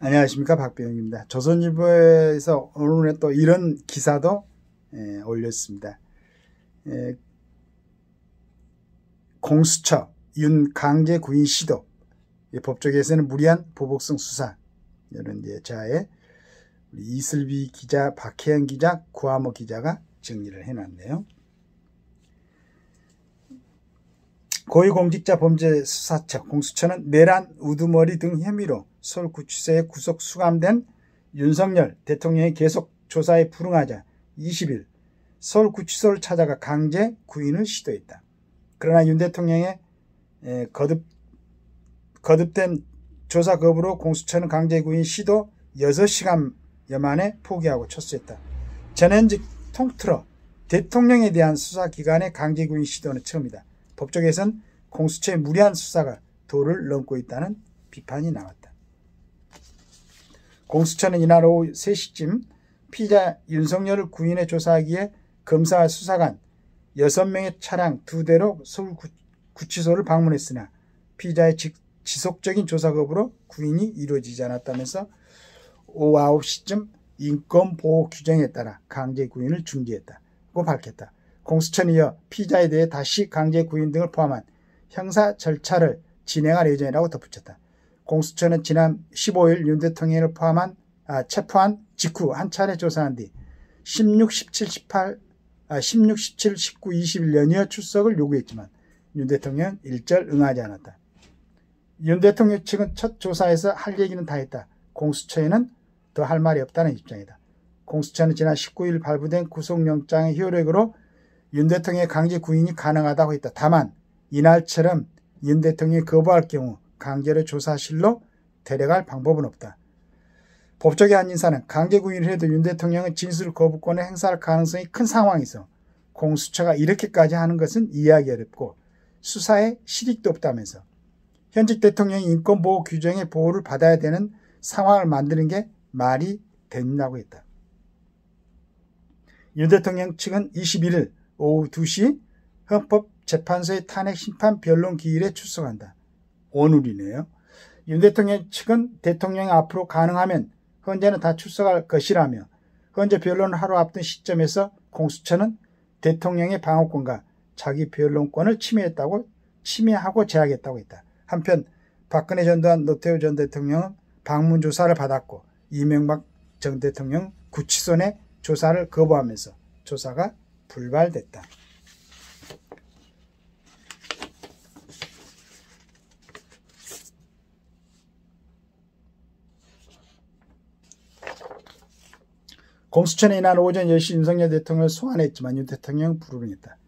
안녕하십니까, 박병입니다. 조선일보에서 오늘에 또 이런 기사도 올렸습니다. 공수처 윤 강제 구인 시도, 법조계에서는 무리한 보복성 수사, 이런 자에 이슬비 기자, 박혜영 기자, 구하모 기자가 정리를 해놨네요. 고위공직자범죄수사처 공수처는 내란, 우두머리 등 혐의로 서울구치소에 구속 수감된 윤석열 대통령의 계속 조사에 불응하자 20일 서울구치소를 찾아가 강제 구인을 시도했다. 그러나 윤 대통령의 거듭된 조사 거부로 공수처는 강제 구인 시도 6시간여 만에 포기하고 철수했다. 전현직 통틀어 대통령에 대한 수사기관의 강제 구인 시도는 처음이다. 법조계에서는 공수처의 무리한 수사가 도를 넘고 있다는 비판이 나왔다. 공수처는 이날 오후 3시쯤 피의자 윤석열을 구인해 조사하기에 검사와 수사관 6명의 차량 2대로 서울구치소를 방문했으나 피의자의 지속적인 조사 거부로 구인이 이루어지지 않았다면서 오후 9시쯤 인권보호 규정에 따라 강제 구인을 중지했다고 밝혔다. 공수처는 이어 피의자에 대해 다시 강제 구인 등을 포함한 형사 절차를 진행할 예정이라고 덧붙였다. 공수처는 지난 15일 윤 대통령을 체포한 직후 한 차례 조사한 뒤 16, 17, 19, 20일 연이어 출석을 요구했지만 윤 대통령은 일절 응하지 않았다. 윤 대통령 측은 첫 조사에서 할 얘기는 다 했다. 공수처에는 더 할 말이 없다는 입장이다. 공수처는 지난 19일 발부된 구속영장의 효력으로 윤 대통령의 강제 구인이 가능하다고 했다. 다만 이날처럼 윤 대통령이 거부할 경우 강제로 조사실로 데려갈 방법은 없다. 법조계 한 인사는 강제 구인을 해도 윤 대통령은 진술 거부권을 행사할 가능성이 큰 상황에서 공수처가 이렇게까지 하는 것은 이해하기 어렵고 수사에 실익도 없다면서 현직 대통령이 인권보호 규정의 보호를 받아야 되는 상황을 만드는 게 말이 된다고 했다. 윤 대통령 측은 21일 오후 2시 헌법재판소의 탄핵 심판 변론 기일에 출석한다. 오늘이네요. 윤 대통령 측은 대통령이 앞으로 가능하면 헌재는 다 출석할 것이라며 헌재 변론을 하루 앞둔 시점에서 공수처는 대통령의 방어권과 자기 변론권을 침해하고 제약했다고 했다. 한편 박근혜 전두환 노태우 전 대통령은 방문 조사를 받았고 이명박 전 대통령 구치소 내 조사를 거부하면서 조사가 불발됐다. 공수처는 이날 오전 10시 윤석열 대통령을 소환했지만 윤 대통령은 불응했다.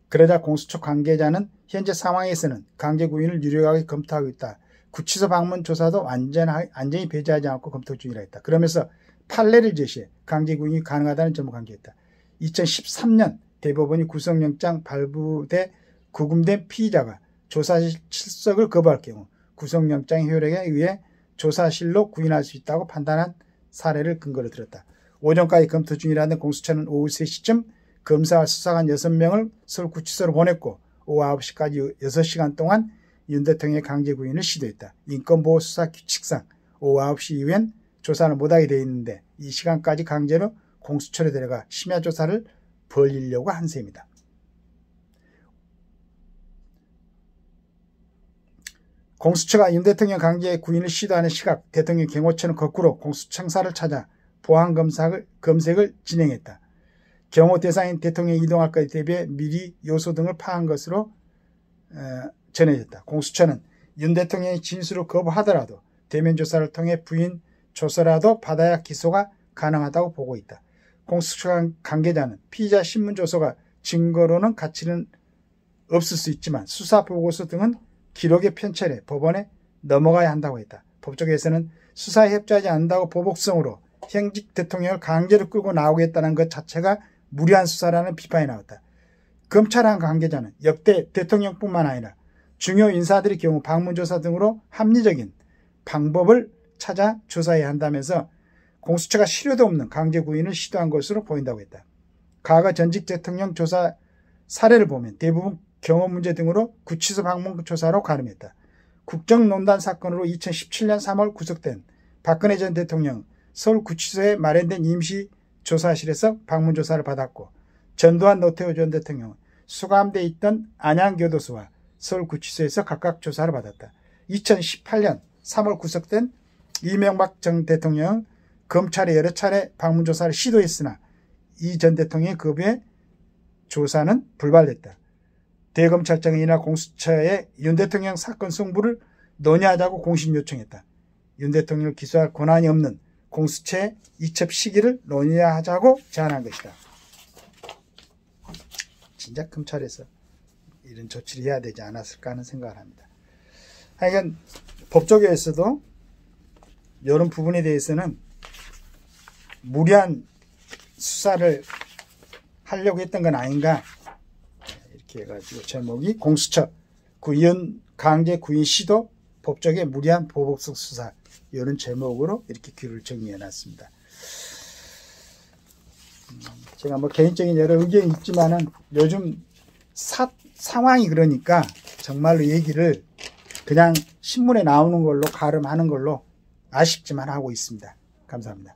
그러자 공수처 관계자는 현재 상황에서는 강제 구인을 유력하게 검토하고 있다. 구치소 방문 조사도 완전히 배제하지 않고 검토 중이라 했다. 그러면서 판례를 제시해 강제 구인이 가능하다는 점을 강조했다. 2013년 대법원이 구속영장 발부돼 구금된 피의자가 조사실 출석을 거부할 경우 구속영장 효력에 의해 조사실로 구인할 수 있다고 판단한 사례를 근거로 들었다. 오전까지 검토 중이라는 공수처는 오후 3시쯤 검사와 수사관 6명을 서울구치소로 보냈고 오후 9시까지 6시간 동안 윤 대통령의 강제 구인을 시도했다. 인권보호 수사 규칙상 오후 9시 이후엔 조사를 못하게 되어 있는데 이 시간까지 강제로 공수처로 데려가 심야 조사를 벌이려고 한 셈이다. 공수처가 윤 대통령 강제 구인을 시도하는 시각 대통령 경호처는 거꾸로 공수청사를 찾아 보안 검색을 진행했다. 경호 대상인 대통령이 이동할 것에 대비해 미리 요소 등을 파악한 것으로 전해졌다. 공수처는 윤 대통령이 진술을 거부하더라도 대면 조사를 통해 부인 조서라도 받아야 기소가 가능하다고 보고 있다. 공수처 관계자는 피의자 신문 조서가 증거로는 가치는 없을 수 있지만 수사 보고서 등은 기록에 편철해 법원에 넘어가야 한다고 했다. 법조계에서는 수사에 협조하지 않는다고 보복성으로 현직 대통령을 강제로 끌고 나오겠다는 것 자체가 무리한 수사라는 비판이 나왔다. 검찰 관계자는 역대 대통령뿐만 아니라 중요 인사들의 경우 방문조사 등으로 합리적인 방법을 찾아 조사해야 한다면서 공수처가 실효도 없는 강제 구인을 시도한 것으로 보인다고 했다. 과거 전직 대통령 조사 사례를 보면 대부분 경호 문제 등으로 구치소 방문 조사로 가름했다. 국정농단 사건으로 2017년 3월 구속된 박근혜 전 대통령 서울구치소에 마련된 임시조사실에서 방문조사를 받았고 전두환 노태우 전 대통령은 수감돼 있던 안양교도소와 서울구치소에서 각각 조사를 받았다. 2018년 3월 구속된 이명박 전 대통령은 검찰에 여러 차례 방문조사를 시도했으나 이 전 대통령의 거부에 조사는 불발됐다. 대검찰청은 이날 공수처에 윤 대통령 사건 승부를 논의하자고 공식 요청했다. 윤 대통령을 기소할 권한이 없는 공수처의 이첩 시기를 논의하자고 제안한 것이다. 진작 검찰에서 이런 조치를 해야 되지 않았을까 하는 생각을 합니다. 하여간 법조계에서도 이런 부분에 대해서는 무리한 수사를 하려고 했던 건 아닌가, 이렇게 해가지고 제목이 공수처 구인 강제 구인 시도 법조계 무리한 보복성 수사, 이런 제목으로 이렇게 글을 정리해 놨습니다. 제가 뭐 개인적인 여러 의견이 있지만은 요즘 상황이 그러니까 정말로 얘기를 그냥 신문에 나오는 걸로 가름하는 걸로 아쉽지만 하고 있습니다. 감사합니다.